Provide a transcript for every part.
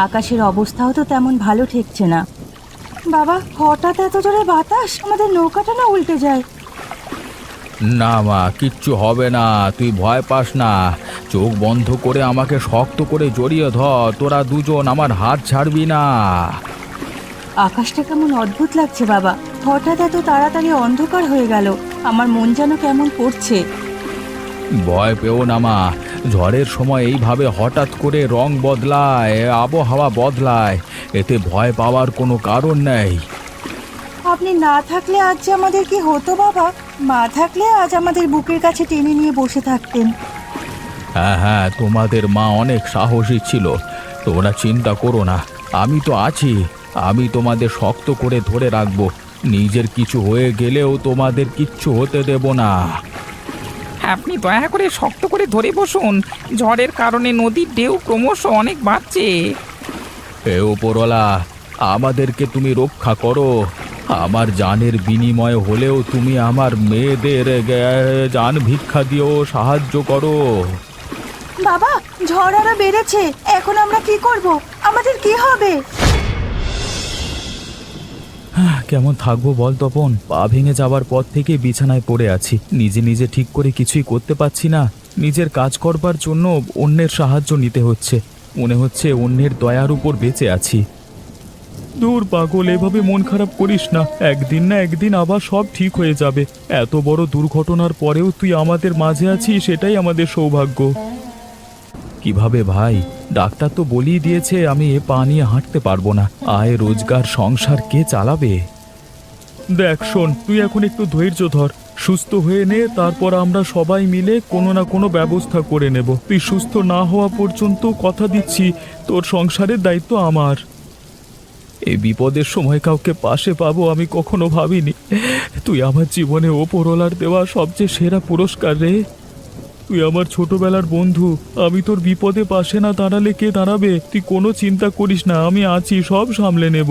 আকাশের অবস্থাও তো তেমন ভালো ঠেকছে না। বাবা, হঠাৎ এত জোরে বাতাস, আমাদের নৌকাটা না উল্টে যায়। না মা, কিচ্ছু হবে না, তুই ভয় পাস না। চোখ বন্ধ করে আমাকে শক্ত করে জড়িয়ে ধর, তোরা দুজন আমার হাত ছাড়বি না। আকাশটা কেমন অদ্ভুত লাগছে বাবা, হঠাৎ এত তাড়াতাড়ি অন্ধকার হয়ে গেল, আমার মন যেন কেমন করছে। ভয় পেও না মা, ঝড়ের সময় এইভাবে হঠাৎ করে রং বদলায়, আবহাওয়া বদলায়, এতে ভয় পাওয়ার কোনো কারণ নেই। আপনি না থাকলে আজ যে আমাদের কি হতো বাবা? মা থাকলে আজ আমাদের বুকের কাছে টেনে নিয়ে বসে থাকতেন। হ্যাঁ হ্যাঁ, তোমাদের মা অনেক সাহসী ছিল, তোমরা চিন্তা করো না, আমি তো আছি। আমি তোমাদের শক্ত করে ধরে রাখবো, নিজের কিছু হয়ে গেলেও তোমাদের কিচ্ছু হতে দেব না। আপনি দয়া করে শক্ত করে ধরে বসুন, ঝড়ের কারণে নদীর ঢেউ ক্রমশ অনেক বাড়ছে। হে উপরওয়ালা, আমাদেরকে তুমি রক্ষা করো। আমার জানের বিনিময় হলেও তুমি আমার মেয়েদের জান ভিক্ষা দিও, সাহায্য করো। বাবা, ঝড় আরো বেড়েছে, এখন আমরা কি করব? আমাদের কি হবে? কেমন থাকবো বল তপন, পা ভেঙে যাবার পর থেকে বিছানায় পড়ে আছি, নিজে নিজে ঠিক করে কিছুই করতে পারছি না। নিজের কাজ করবার জন্য অন্যের সাহায্য নিতে হচ্ছে, মনে হচ্ছে অন্যের দয়ার উপর বেঁচে আছি। দূর পাগল, এভাবে মন খারাপ করিস না, একদিন না একদিন আবার সব ঠিক হয়ে যাবে। এত বড় দুর্ঘটনার পরেও তুই আমাদের মাঝে আছিস, সেটাই আমাদের সৌভাগ্য। কিভাবে ভাই, ডাক্তার তো বলেই দিয়েছে আমি এ পা নিয়ে হাঁটতে পারবো না, আয় রোজগার সংসার কে চালাবে? দেখ শোন, তুই এখন একটু ধৈর্য ধর, সুস্থ হয়ে নে, তারপর আমরা সবাই মিলে কোনো না কোনো ব্যবস্থা করে নেব। তুই সুস্থ না হওয়া পর্যন্ত কথা দিচ্ছি, তোর সংসারের দায়িত্ব আমার। এই বিপদের সময় কাউকে পাশে পাবো আমি কখনো ভাবিনি। তুই আমার জীবনে ওপরওয়ালার দেওয়া সবচেয়ে সেরা পুরস্কার রে। তুই আমার ছোটবেলার বন্ধু, আমি তোর বিপদে পাশে না দাঁড়ালে কে দাঁড়াবে? তুই কোনো চিন্তা করিস না, আমি আছি, সব সামলে নেব।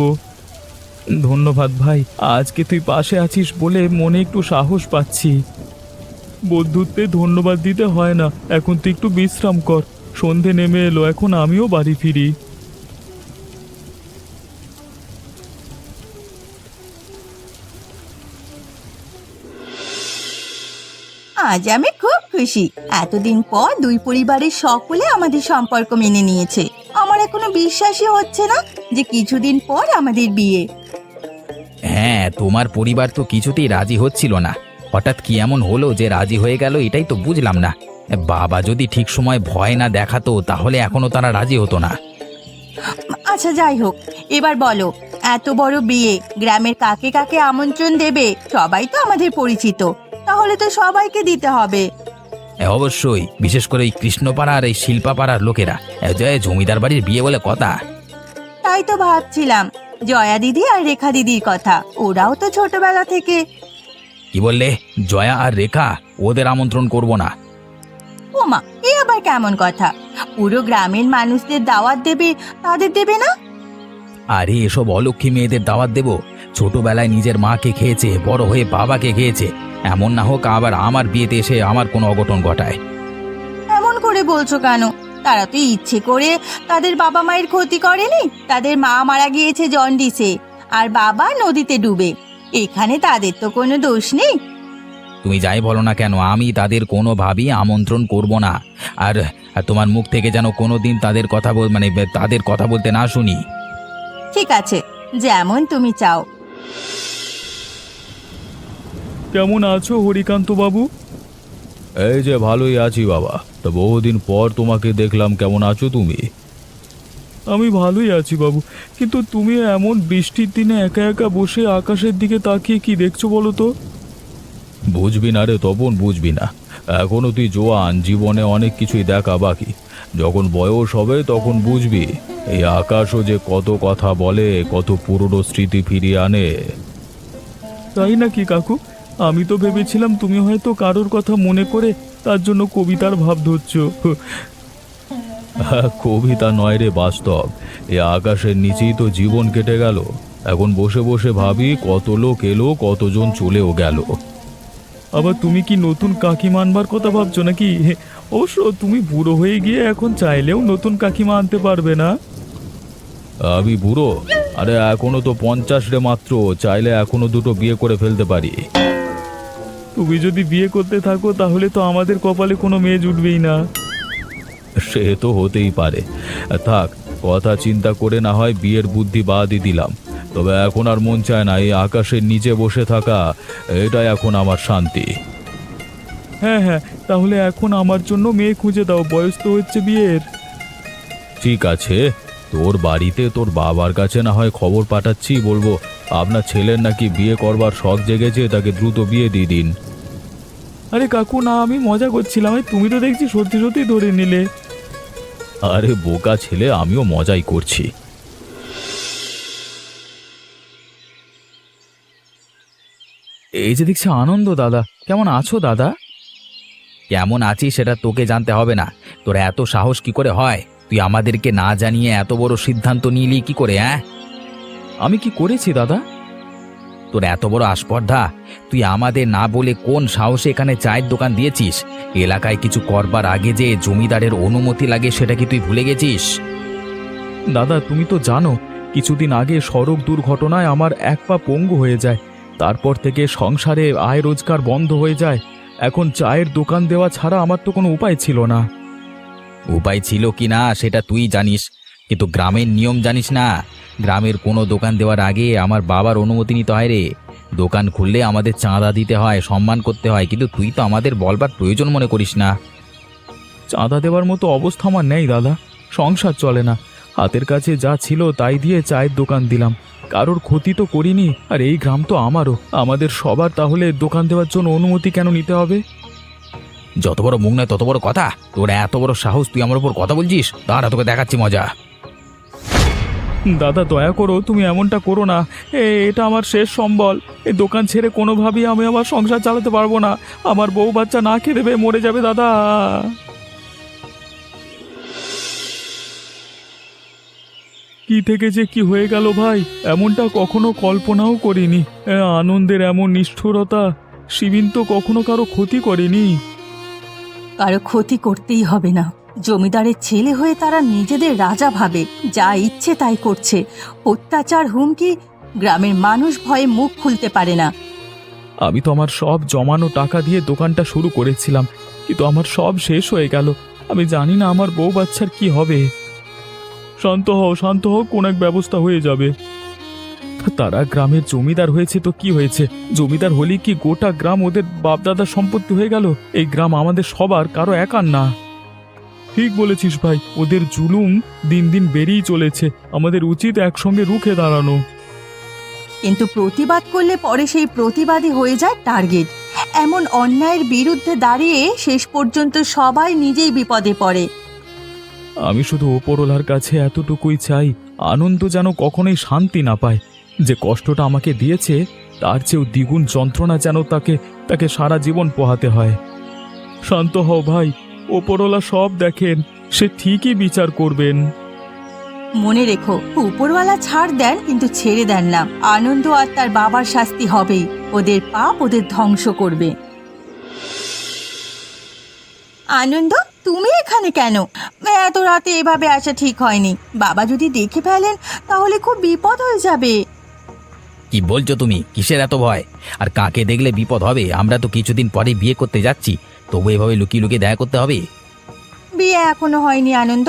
ধন্যবাদ ভাই, আজকে তুই পাশে আছিস বলে মনে একটু সাহস পাচ্ছি। বন্ধুত্বে ধন্যবাদ দিতে হয় না, এখন তুই একটু বিশ্রাম কর, সন্ধে নেমে এলো, এখন আমিও বাড়ি ফিরি। আজ আমি খুব খুশি, এতদিন পর দুই পরিবারের সকলে আমাদের সম্পর্ক মেনে নিয়েছে। আমার এখনো বিশ্বাসই হচ্ছে না যে কিছুদিন পর আমাদের বিয়ে। হ্যাঁ, তোমার পরিবার তো কিছুতেই রাজি হচ্ছিল না, হঠাৎ কি এমন হলো যে রাজি হয়ে গেল এটাই তো বুঝলাম না। বাবা যদি ঠিক সময় ভয় না দেখাতো তাহলে এখনো তারা রাজি হতো না। আচ্ছা যাই হোক, এবার বলো, এত বড় বিয়ে গ্রামের কাকে কাকে আমন্ত্রণ দেবে? সবাই তো আমাদের পরিচিত, তাহলে তো সবাইকে দিতে হবে। অবশ্যই, বিশেষ করে এই কৃষ্ণপাড়া আর এই শিল্পাপাড়ার লোকেরা, জমিদার বাড়ির বিয়ে বলে কথা। তাই তো ভাবছিলাম, জয়া দিদি আর রেখা দিদির কথা, ওরাও তো ছোটবেলা থেকে। কি বললে? জয়া আর রেখা? ওদের আমন্ত্রণ করব না। ওমা, এ আবার কেমন কথা? পুরো গ্রামের মানুষদের দাওয়াত দেবে, তাদের দেবে না? আরে এসব অলক্ষী মেয়েদের দাওয়াত দেব? ছোটবেলায় নিজের মাকে খেয়েছে, বড় হয়ে বাবাকে খেয়েছে, এমন না হোক আবার আমার বিয়েতে এসে আমার কোনো অঘটন ঘটায়। এমন করে বলছো কেন? তারা তো ইচ্ছে করে তাদের বাবা মায়ের ক্ষতি করেনি। তাদের মা মারা গিয়েছে জন্ডিসে, আর বাবা নদীতে ডুবে, এখানে তাদের তো কোনো দোষ নেই। তুমি যাই বলো না কেন, আমি তাদের কোনোভাবেই আমন্ত্রণ করব না। আর আর তোমার মুখ থেকে যেন কোনোদিন তাদের কথা তাদের কথা বলতে না শুনি। ঠিক আছে, যেমন তুমি চাও। কেমন আছো হরিকান্ত বাবু? এই যে ভালোই আছি বাবা, তা বহুদিন পর তোমাকে দেখলাম, কেমন আছো তুমি? আমি ভালোই আছি বাবু, কিন্তু তুমি এমন বৃষ্টির দিনে একা একা বসে আকাশের দিকে তাকিয়ে কি দেখছো বলো তো? বুঝবি না রে তপন, বুঝবি না, এখনো তুই জোয়ান, জীবনে অনেক কিছুই দেখা বাকি। যখন বয়স হবে তখন বুঝবি, এই আকাশও যে কত কথা বলে, কত পুরনো স্মৃতি ফিরিয়ে আনে। তাই নাকি কাকু? আমি তো ভেবেছিলাম তুমি হয়তো কারোর কথা মনে করে তার জন্য কবিতার ভাব ধরছো। কবিতা নয় রে, বাস্তব। এ আকাশের নিচেই তো জীবন কেটে গেল, এখন বসে বসে ভাবি কত লোক এলো, কতজন চলেও গেল। আবার তুমি কি নতুন কাকিমা আনবার কথা ভাবছো নাকি? অবশ্য তুমি বুড়ো হয়ে গিয়ে এখন চাইলেও নতুন কাকিমা আনতে পারবে না। আমি বুড়ো? আরে এখনো তো 50 রে মাত্র, চাইলে এখনো দুটো বিয়ে করে ফেলতে পারি। তুমি যদি বিয়ে করতে থাকো তাহলে তো আমাদের কপালে কোনো মেয়ে জুটবেই না। সে তো হতেই পারে। থাক, কথা চিন্তা করে না হয় বিয়ের বুদ্ধি বাদই দিলাম। তবে এখন আর মন চায় না এই আকাশের নিচে বসে থাকা, এটাই এখন আমার শান্তি। হ্যাঁ হ্যাঁ, তাহলে এখন আমার জন্য মেয়ে খুঁজে দাও, বয়স তো হচ্ছে বিয়ের। ঠিক আছে, তোর বাড়িতে তোর বাবার কাছে না হয় খবর পাঠাচ্ছি, বলবো আপনার ছেলের নাকি বিয়ে করবার শখ জেগেছে, তাকে দ্রুত বিয়ে দিয়ে দিন। আরে কাকু না, আমি মজা করছিলাম, তুমি তো দেখছি সত্যি সত্যি ধরে নিলে। আরে বোকা ছেলে, আমিও মজাই করছি। এই যে দেখছি আনন্দ দাদা, কেমন আছো দাদা? কেমন আছিস সেটা তোকে জানতে হবে না। তোর এত সাহস কি করে হয়? তুই আমাদেরকে না জানিয়ে এত বড় সিদ্ধান্ত নিলি কি করে? হ্যাঁ, আমি কি করেছি দাদা? তোর এত বড় আস্পর্ধা! তুই আমাদের না বলে কোন সাহসে এখানে চায়ের দোকান দিয়েছিস? এলাকায় কিছু করবার আগে যে জমিদারের অনুমতি লাগে সেটা কি তুই ভুলে গেছিস? দাদা তুমি তো জানো, কিছুদিন আগে সড়ক দুর্ঘটনায় আমার এক পা পঙ্গু হয়ে যায়। তারপর থেকে সংসারে আয় রোজগার বন্ধ হয়ে যায়। এখন চায়ের দোকান দেওয়া ছাড়া আমার তো কোনো উপায় ছিল না। উপায় ছিল কি না সেটা তুই জানিস, কিন্তু গ্রামের নিয়ম জানিস না। গ্রামের কোনো দোকান দেওয়ার আগে আমার বাবার অনুমতি নিতে হয় রে। দোকান খুললে আমাদের চাঁদা দিতে হয়, সম্মান করতে হয়, কিন্তু তুই তো আমাদের বলবার প্রয়োজন মনে করিস না। চাঁদা দেওয়ার মতো অবস্থা আমার নেই দাদা, সংসার চলে না। হাতের কাছে যা ছিল তাই দিয়ে চায়ের দোকান দিলাম, কারোর ক্ষতি তো করিনি। আর এই গ্রাম তো আমারও, আমাদের সবার, তাহলে দোকান দেওয়ার জন্য অনুমতি কেন নিতে হবে? যত বড় মুখ নয় তত বড় কথা। তোর এত বড় সাহস, তুই আমার উপর কথা বলছিস? দাঁড়া, তোকে দেখাচ্ছি মজা। দাদা দয়া করো, তুমি এমনটা করো না। এটা আমার শেষ সম্বল। এই দোকান ছেড়ে কোনোভাবেই আমি আমার সংসার চালাতে পারবো না। আমার বউ বাচ্চা না খেয়ে দেবে, মরে যাবে দাদা। কি থেকে যে কি হয়ে গেল ভাই, এমনটা কখনো কল্পনাও করিনি। আনন্দের এমন নিষ্ঠুরতা, শিবিন তো কখনো কারো ক্ষতি করেনি। কারো ক্ষতি করতেই হবে না। জমিদারের ছেলে হয়ে তারা নিজেদের রাজা ভাবে, যা ইচ্ছে তাই করছে। অত্যাচার, হুমকি, গ্রামের মানুষ ভয়ে মুখ খুলতে পারে না। আমি তো আমার সব জমানো টাকা দিয়ে দোকানটা শুরু করেছিলাম, কিন্তু আমার সব শেষ হয়ে গেল। আমি জানি না আমার বউ বাচ্চার কি হবে। শান্ত হও, শান্ত হও, কোন এক ব্যবস্থা হয়ে যাবে। তারা গ্রামের জমিদার হয়েছে তো কি হয়েছে? জমিদার হলে কি গোটা গ্রাম ওদের বাপদাদার সম্পত্তি হয়ে গেল? এই গ্রাম আমাদের সবার, কারো একার না। ঠিক বলেছিস ভাই, ওদের জুলুম দিন দিন বেড়েই চলেছে। আমাদের উচিত একসঙ্গে রুখে দাঁড়ানো। কিন্তু প্রতিবাদ করলে পরে সেই প্রতিবাদী হয়ে যায় টার্গেট। এমন অন্যায়ের বিরুদ্ধে দাঁড়িয়ে শেষ পর্যন্ত সবাই নিজেই বিপদে পড়ে। আমি শুধু ওপরওয়ালার কাছে এতটুকুই চাই, আনন্দ যেন কখনোই শান্তি না পায়। যে কষ্টটা আমাকে দিয়েছে তার চেয়েও দ্বিগুণ যন্ত্রণা যেন তাকে তাকে সারা জীবন পোহাতে হয়। শান্ত হও ভাই, ওপরওয়ালা সব দেখেন, সে ঠিকই বিচার করবেন। মনে রেখো, উপরওয়ালা ছাড় দেন কিন্তু ছেড়ে দেন না। আনন্দ আর তার বাবার শাস্তি হবেই। ওদের পাপ ওদের ধ্বংস করবে। আনন্দ, তুমি এখানে কেন? এত রাতে এভাবে আসা ঠিক হয়নি। বাবা যদি দেখে ফেলেন তাহলে খুব বিপদ হয়ে যাবে। কি বলছো তুমি? কিসের এত ভয়? আর কাকে দেখলে বিপদ হবে? আমরা তো কিছুদিন পরে বিয়ে করতে যাচ্ছি, তবু এভাবে লুকিয়ে লুকিয়ে দেখা করতে হবে? বিয়ে এখনো হয়নি আনন্দ,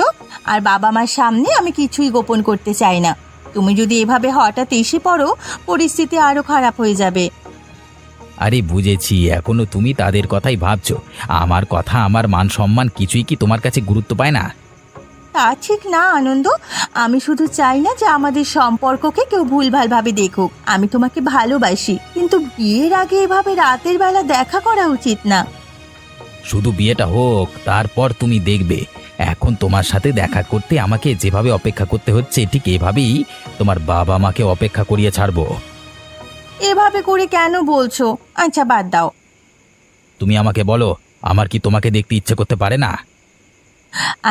আর বাবা মার সামনে আমি কিছুই গোপন করতে চাই না। তুমি যদি এভাবে হঠাৎ এসে পড়ো, পরিস্থিতি আরো খারাপ হয়ে যাবে। আরে বুঝেছি, এখনো তুমি তাদের কথাই ভাবছো। আমার কথা, আমার মান সম্মান কিছুই কি তোমার কাছে গুরুত্ব পায় না? তা ঠিক না আনন্দ, আমি শুধু চাই না যে আমাদের সম্পর্ককে কেউ ভুলভালভাবে দেখুক। আমি তোমাকে ভালোবাসি, কিন্তু বিয়ের আগে এভাবে রাতের বেলা দেখা করা উচিত না। শুধু বিয়েটা হোক, তারপর তুমি দেখবে। এখন তোমার সাথে দেখা করতে আমাকে যেভাবে অপেক্ষা করতে হচ্ছে, ঠিক এভাবেই তোমার বাবা মাকে অপেক্ষা করিয়ে ছাড়বো। এভাবে করে কেন বলছো? আচ্ছা বাদ দাও। তুমি আমাকে বলো, আমার কি তোমাকে দেখতে ইচ্ছে করতে পারে না?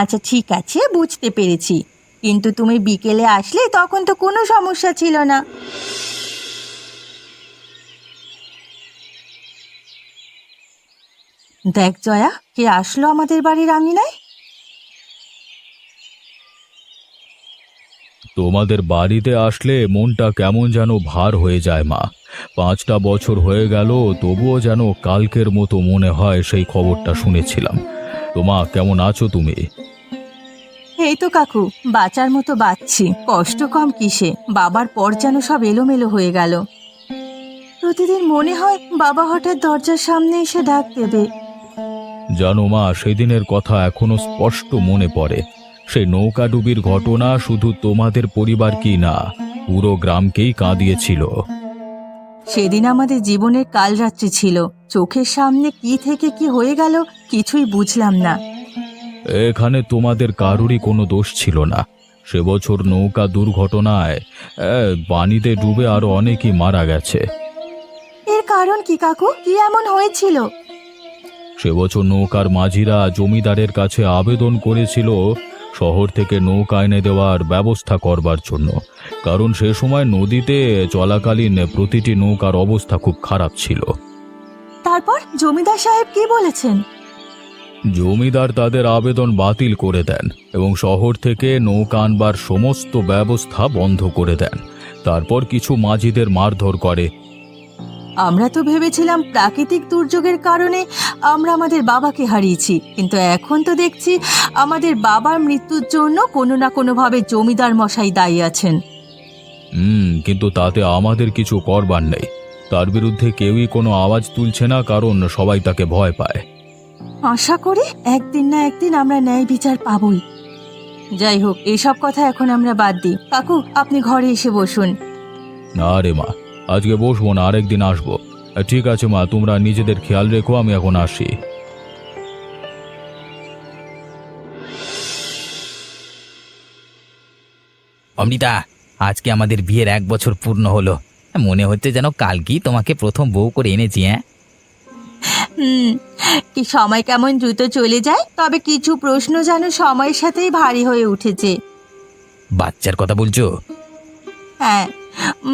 আচ্ছা ঠিক আছে, বুঝতে পেরেছি, কিন্তু তুমি বিকেলে আসলে তখন তো কোনো সমস্যা ছিল না। দেখ জয়া, কে আসলো আমাদের বাড়ির আঙিনায়। তোমাদের বাড়িতে আসলে মনটা কেমন যেন ভার হয়ে যায় মা। 5টা বছর হয়ে গেল, তবুও যেন কালকের মতো মনে হয় সেই খবরটা শুনেছিলাম। তোমা, কেমন আছো তুমি? এই তো কাকু, বাঁচার মতো বাঁচছি। কষ্ট কম কিসে, বাবার পর যেন সব এলোমেলো হয়ে গেল। প্রতিদিন মনে হয় বাবা হঠাৎ দরজার সামনে এসে ডাক দেবে। জানো মা, সেদিনের কথা এখনো স্পষ্ট মনে পড়ে। সেই নৌকাডুবির ঘটনা শুধু তোমাদের পরিবার কি না, পুরো গ্রামকেই কাঁদিয়েছিল। সেদিন আমাদের জীবনের কালরাত্রি ছিল, চোখের সামনে কি থেকে কি হয়ে গেল কিছুই বুঝলাম না। এখানে তোমাদের কারোরই কোনো দোষ ছিল না। সে বছর নৌকা দুর্ঘটনায় পানিতে ডুবে আরো অনেকেই মারা গেছে। এর কারণ কি কাকু? কি এমন হয়েছিল? সে বছর নৌকার মাঝিরা জমিদারের কাছে আবেদন করেছিল শহর থেকে নৌকা এনে দেওয়ার ব্যবস্থা করবার জন্য, কারণ সে সময় নদীতে চলাকালীন প্রতিটি নৌকার অবস্থা খুব খারাপ ছিল। তারপর জমিদার সাহেব কি বলেছেন? জমিদার তাদের আবেদন বাতিল করে দেন এবং শহর থেকে নৌকা আনবার সমস্ত ব্যবস্থা বন্ধ করে দেন। তারপর কিছু মাঝিদের মারধর করে। আমরা তো ভেবেছিলাম প্রাকৃতিক দুর্যোগের কারণে আমরা আমাদের বাবাকে হারিয়েছি, কিন্তু এখন তো দেখছি আমাদের বাবার মৃত্যুর জন্য কোনো না কোনোভাবে জমিদার মশাই দায়ী আছেন। কিন্তু তাতে আমাদের কিছু করবার নেই। তার বিরুদ্ধে কেউই কোনো আওয়াজ তুলছে না, কারণ সবাই তাকে ভয় পায়। আশা করি একদিন না একদিন আমরা ন্যায় বিচার পাবই। যাই হোক, এসব কথা এখন আমরা বাদ দিই। কাকু, আপনি ঘরে এসে বসুন। না রে মা, আজকে বসবো না, আরেকদিন আসবো। ঠিক আছে মা, তোমরা নিজেদের খেয়াল রেখো, আমি এখন আসি। অমৃতা, আজকে আমাদের বিয়ের 1 বছর পূর্ণ হলো। মনে হচ্ছে যেন কালকেই তোমাকে প্রথম বউ করে এনেছি। কি সময় কেমন দ্রুত চলে যায়, তবে কিছু প্রশ্ন যেন সময়ের সাথেই ভারী হয়ে উঠেছে। বাচ্চার কথা বলছো? হ্যাঁ,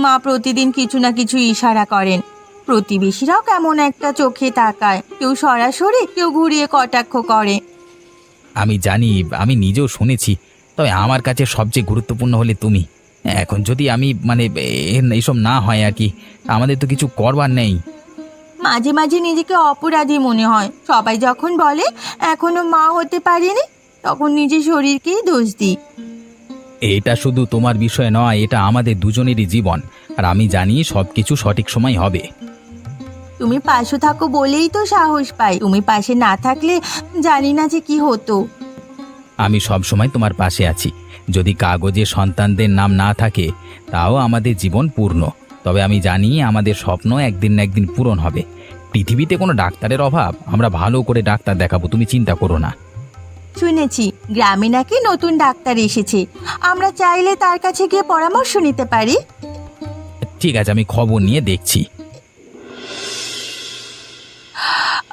মা প্রতিদিন কিছু না কিছু ইশারা করেন। প্রতিবেশীরাও কেমন একটা চোখে তাকায়, কেউ সরাসরি, কেউ ঘুরিয়ে কটাক্ষ করে। আমি জানি, আমি নিজেও শুনেছি, তবে আমার কাছে সবচেয়ে গুরুত্বপূর্ণ হলে তুমি। এখন যদি আমি এইসব না হয় আর কি, আমাদের তো কিছু করবার নেই। মাঝে মাঝে নিজেকে অপরাধী মনে হয়। সবাই যখন বলে এখনো মা হতে পারিনি, তখন নিজের শরীরকেই দোষ দিই। এটা শুধু তোমার বিষয় নয়, এটা আমাদের দুজনেরই জীবন, আর আমি জানি সবকিছু সঠিক সময় হবে। তুমি পাশে থাকো বলেই তো সাহস পাই। তুমি পাশে না থাকলে জানি না যে কি হতো। আমি সব সময় তোমার পাশে আছি। যদি কাগজে সন্তানদের নাম না থাকে, তাও আমাদের জীবন পূর্ণ। তবে আমি জানি আমাদের স্বপ্ন একদিন না একদিন পূরণ হবে। পৃথিবীতে কোনো ডাক্তারের অভাব, আমরা ভালো করে ডাক্তার দেখাবো, তুমি চিন্তা করো না। শুনেছি গ্রামে নাকি নতুন ডাক্তার এসেছে, আমরা চাইলে তার কাছে গিয়ে পরামর্শ নিতে পারি। ঠিক আছে, আমি খবর নিয়ে দেখছি।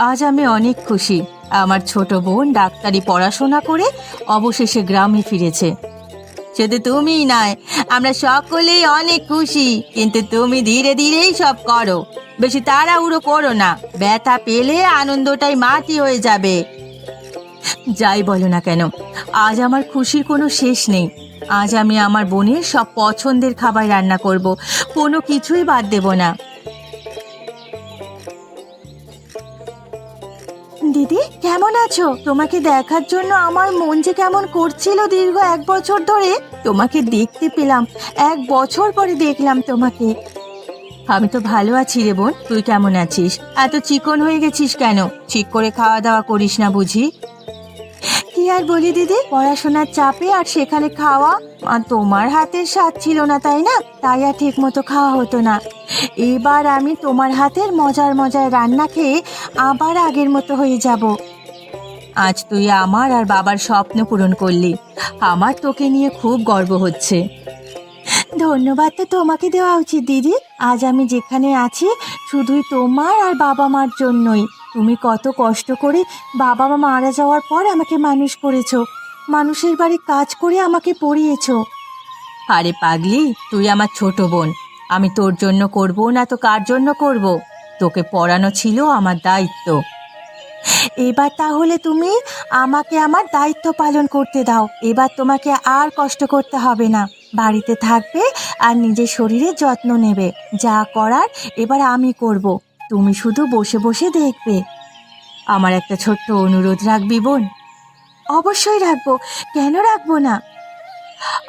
আজ আমি অনেক খুশি। আমার ছোট বোন ডাক্তারি পড়াশোনা করে অবশেষে গ্রামে ফিরেছে। শুধু তুমিই নয়, আমরা সকলেই অনেক খুশি। কিন্তু তুমি ধীরে ধীরেই সব করো, বেশি তাড়াহুড়ো করো না। ব্যথা পেলে আনন্দটাই মাটি হয়ে যাবে। যাই বলো না কেন, আজ আমার খুশির কোনো শেষ নেই। আজ আমি আমার বোনের সব পছন্দের খাবার রান্না করব, কোনো কিছুই বাদ দেব না। দিদি, কেমন আছো? তোমাকে দেখার জন্য আমার মন যে কেমন করছিল দীর্ঘ 1 বছর ধরে। তোমাকে দেখতে পেলাম, 1 বছর পরে দেখলাম তোমাকে। আমি তো ভালো আছি রে বোন, তুই কেমন আছিস? এত চিকন হয়ে গেছিস কেন? ঠিক করে খাওয়া দাওয়া করিস না বুঝি? কি আর বলি দিদি, পড়াশোনার চাপে আর সেখানে খাওয়া, আর তোমার হাতের স্বাদ ছিল না তাই না, তাই আর ঠিক মতো খাওয়া হতো না। এবার আমি তোমার হাতের মজার মজার রান্না খেয়ে আবার আগের মতো হয়ে যাব। আজ তুই আমার আর বাবার স্বপ্ন পূরণ করলি। আমার তোকে নিয়ে খুব গর্ব হচ্ছে। ধন্যবাদ তো তোমাকে দেওয়া উচিত দিদি। আজ আমি যেখানে আছি শুধুই তোমার আর বাবা মার জন্যই। তুমি কত কষ্ট করে বাবা মা মারা যাওয়ার পর আমাকে মানুষ করেছো, মানুষের বাড়ি কাজ করে আমাকে পড়িয়েছো। আরে পাগলি, তুই আমার ছোট বোন, আমি তোর জন্য করব না তো কার জন্য করব? তোকে পড়ানো ছিল আমার দায়িত্ব। এবার তাহলে তুমি আমাকে আমার দায়িত্ব পালন করতে দাও। এবার তোমাকে আর কষ্ট করতে হবে না। বাড়িতে থাকবে আর নিজের শরীরের যত্ন নেবে। যা করার এবার আমি করব, তুমি শুধু বসে বসে দেখবে। আমার একটা ছোট্ট অনুরোধ রাখবি বোন? অবশ্যই রাখবো, কেন রাখবো না।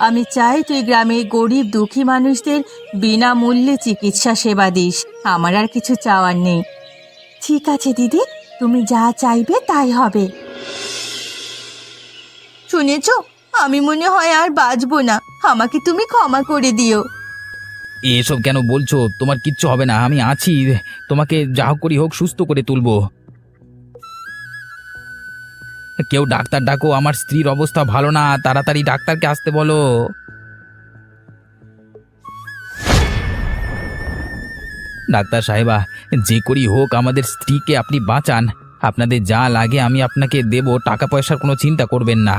আমি চাই তুই গ্রামে গরিব দুঃখী মানুষদের বিনামূল্যে চিকিৎসা সেবা দিস। আমার আর কিছু চাওয়ার নেই। ঠিক আছে দিদি, তুমি যা চাইবে তাই হবে। শুনেছ, আমি মনে হয় আর বাঁচবো না, আমাকে তুমি ক্ষমা করে দিও। এসব কেন বলছো? তোমার কিচ্ছু হবে না, আমি আছি। তোমাকে যা করি হোক সুস্থ করে তুলবো। কেউ ডাক্তার ডাকো, আমার স্ত্রীর অবস্থা ভালো না, তাড়াতাড়ি ডাক্তারকে আসতে বলো। ডাক্তার সাহেবা, যে করি হোক আমাদের স্ত্রীকে আপনি বাঁচান। আপনাদের যা লাগে আমি আপনাকে দেব, টাকা পয়সার কোনো চিন্তা করবেন না।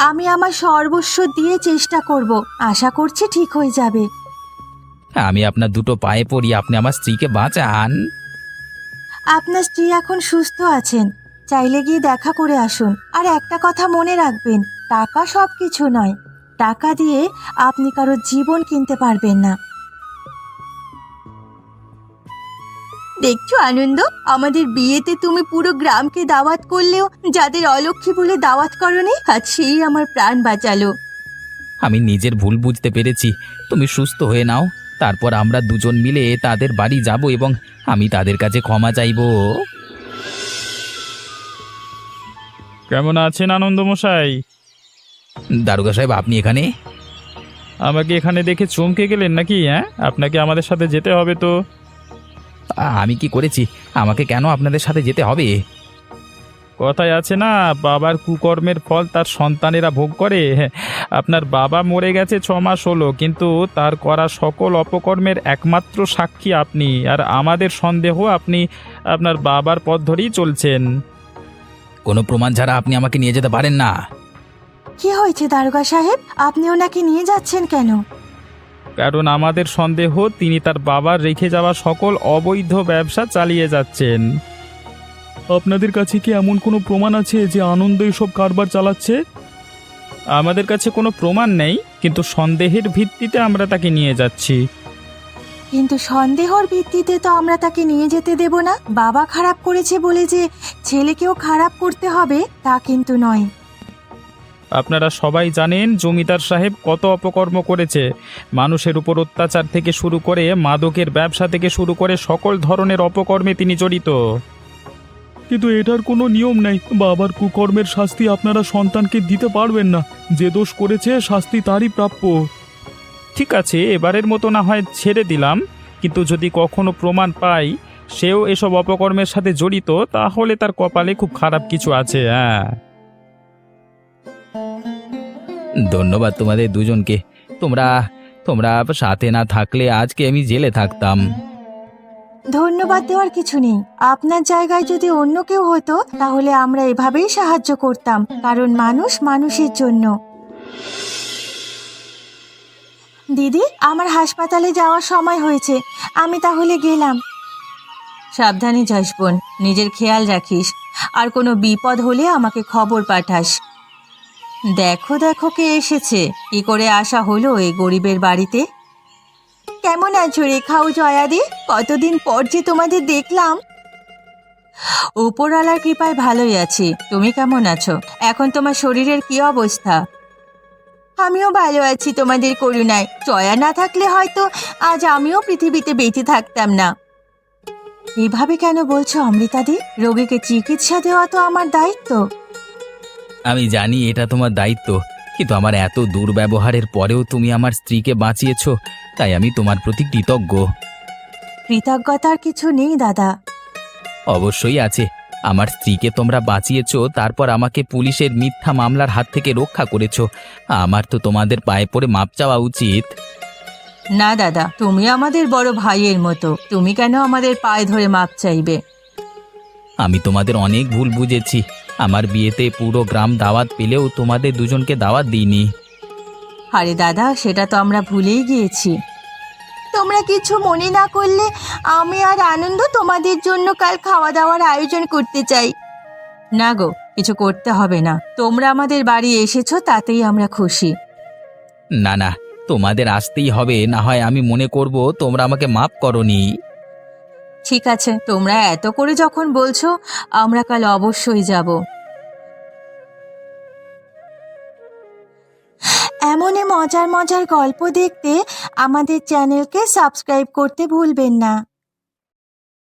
আমি আমার সর্বস্ব দিয়ে চেষ্টা করব, আশা করছি ঠিক হয়ে যাবে। আমি আপনার দুটো পায়ে পড়ি, আপনি আমার স্ত্রীকে বাঁচান। আপনার স্ত্রী এখন সুস্থ আছেন, চাইলে গিয়ে দেখা করে আসুন। আর একটা কথা মনে রাখবেন, টাকা সব কিছু নয়। টাকা দিয়ে আপনি কারো জীবন কিনতে পারবেন না। দেখছো আনন্দ, আমাদের বিয়েতে তুমি পুরো গ্রামকে দাওয়াত করলেও যাদের অলক্ষ্মী বলে দাওয়াত করনি, আজ সেই আমার প্রাণ বাঁচালো। আমি নিজের ভুল বুঝতে পেরেছি। তুমি সুস্থ হয়ে নাও, তারপর আমরা দুজন মিলে তাদের বাড়ি যাব এবং আমি তাদের কাছে ক্ষমা চাইব। কেমন আছেন আনন্দমশাই? দারোগা সাহেব, আপনি এখানে? আমাকে এখানে দেখে চমকে গেলেন নাকি? আপনাকে আমাদের সাথে যেতে হবে তো। আমি কি করেছি? আমাকে কেন আপনাদের সাথে যেতে হবে? কথায় আছে না, বাবার কুকর্মের ফল তার সন্তানেরা ভোগ করে। আপনার বাবা মরে গেছে 6 মাস হলো, কিন্তু তার করা সকল অপকর্মের একমাত্র সাক্ষী আপনি। আর আমাদের সন্দেহ আপনি আপনার বাবার পথ ধরেই চলছেন। কোনো প্রমাণ ছাড়া আপনি আমাকে নিয়ে যেতে পারেন না। কি হয়েছে দারোগা সাহেব, আপনি ওনাকে নিয়ে যাচ্ছেন কেন? কারণ আমাদের সন্দেহ তিনি তার বাবার রেখে যাওয়া সকল অবৈধ ব্যবসা চালিয়ে যাচ্ছেন। আপনাদের কাছে কি এমন কোনো প্রমাণ আছে যে আনন্দ এসব কারবার চালাচ্ছে? আমাদের কাছে কোনো প্রমাণ নেই, কিন্তু সন্দেহের ভিত্তিতে আমরা তাকে নিয়ে যাচ্ছি। কিন্তু সন্দেহর ভিত্তিতে তো আমরা তাকে নিয়ে যেতে দেব না। বাবা খারাপ করেছে বলে যে ছেলেকেও খারাপ করতে হবে তা কিন্তু নয়। আপনারা সবাই জানেন জমিদার সাহেব কত অপকর্ম করেছে। মানুষের উপর অত্যাচার থেকে শুরু করে মাদকের ব্যবসা থেকে শুরু করে সকল ধরনের অপকর্মে তিনি জড়িত। কিন্তু এটার কোনো নিয়ম নেই। বাবার কুকর্মের শাস্তি আপনারা সন্তানকে দিতে পারবেন না। যে দোষ করেছে শাস্তি তারই প্রাপ্য। ঠিক আছে, এবারের মতো না হয় ছেড়ে দিলাম, কিন্তু যদি কখনো প্রমাণ পাই সেও এসব অপকর্মের সাথে জড়িত, তাহলে তার কপালে খুব খারাপ কিছু আছে। ধন্যবাদ তোমাদের দুজনকে। তোমরা তোমরা সাথে না থাকলে আজকে আমি জেলে থাকতাম। ধন্যবাদ দেওয়ার কিছু নেই। আপনার জায়গায় যদি অন্য কেউ হতো তাহলে আমরা এভাবেই সাহায্য করতাম, কারণ মানুষ মানুষের জন্য। দিদি, আমার হাসপাতালে যাওয়ার সময় হয়েছে, আমি তাহলে গেলাম। সাবধানে যাস বোন, নিজের খেয়াল রাখিস। আর কোনো বিপদ হলে আমাকে খবর পাঠাস। দেখো দেখো কে এসেছে, কি করে আসা হলো এই গরিবের বাড়িতে। কেমন আছো রেখা ও জয়াদি? কতদিন পর যে তোমাদের দেখলাম। উপরওয়ালার কৃপায় ভালোই আছি, তুমি কেমন আছো? এখন তোমার শরীরের কি অবস্থা? আমিও ভালো আছি তোমাদের করুণায়। জয়া না থাকলে হয়তো আজ আমিও পৃথিবীতে বেঁচে থাকতাম না। এভাবে কেন বলছো অমৃতাদি? রোগীকে চিকিৎসা দেওয়া তো আমার দায়িত্ব। আমি জানি এটা তোমার দায়িত্ব, কিন্তু আমার এত দুর্ব্যবহারের পরেও তুমি আমার স্ত্রীকে বাঁচিয়েছো, তাই আমি তোমার প্রতি কৃতজ্ঞ। কৃতজ্ঞতার কিছু নেই দাদা। অবশ্যই আছে। আমার স্ত্রীকে তোমরা বাঁচিয়েছো, তারপর আমাকে পুলিশের মিথ্যা মামলার হাত থেকে রক্ষা করেছো। আমার তো তোমাদের পায়ে পড়ে মাপ চাওয়া উচিত। না দাদা, তুমি আমাদের বড় ভাইয়ের মতো, তুমি কেন আমাদের পায়ে ধরে মাপ চাইবে? আমি তোমাদের অনেক ভুল বুঝেছি। আমার বিয়েতে পুরো গ্রাম দাওয়াত পেলেও তোমাদের দুজনকে দাওয়াত দিইনি। আরে দাদা, সেটা তো আমরা ভুলেই গিয়েছি। তোমরা কিছু মনে না করলে আমি আর আনন্দ তোমাদের জন্য কাল খাওয়া দাওয়ার আয়োজন করতে চাই। না গো, কিছু করতে হবে না, তোমরা আমাদের বাড়ি এসেছো তাতেই আমরা খুশি। না না, তোমাদের আসতেই হবে, না হয় আমি মনে করব তোমরা আমাকে মাফ করনি। ঠিক আছে, তোমরা এত করে যখন বলছো, আমরা কাল অবশ্যই যাব। এমনই মজার মজার গল্প দেখতে আমাদের চ্যানেলকে সাবস্ক্রাইব করতে ভুলবেন না।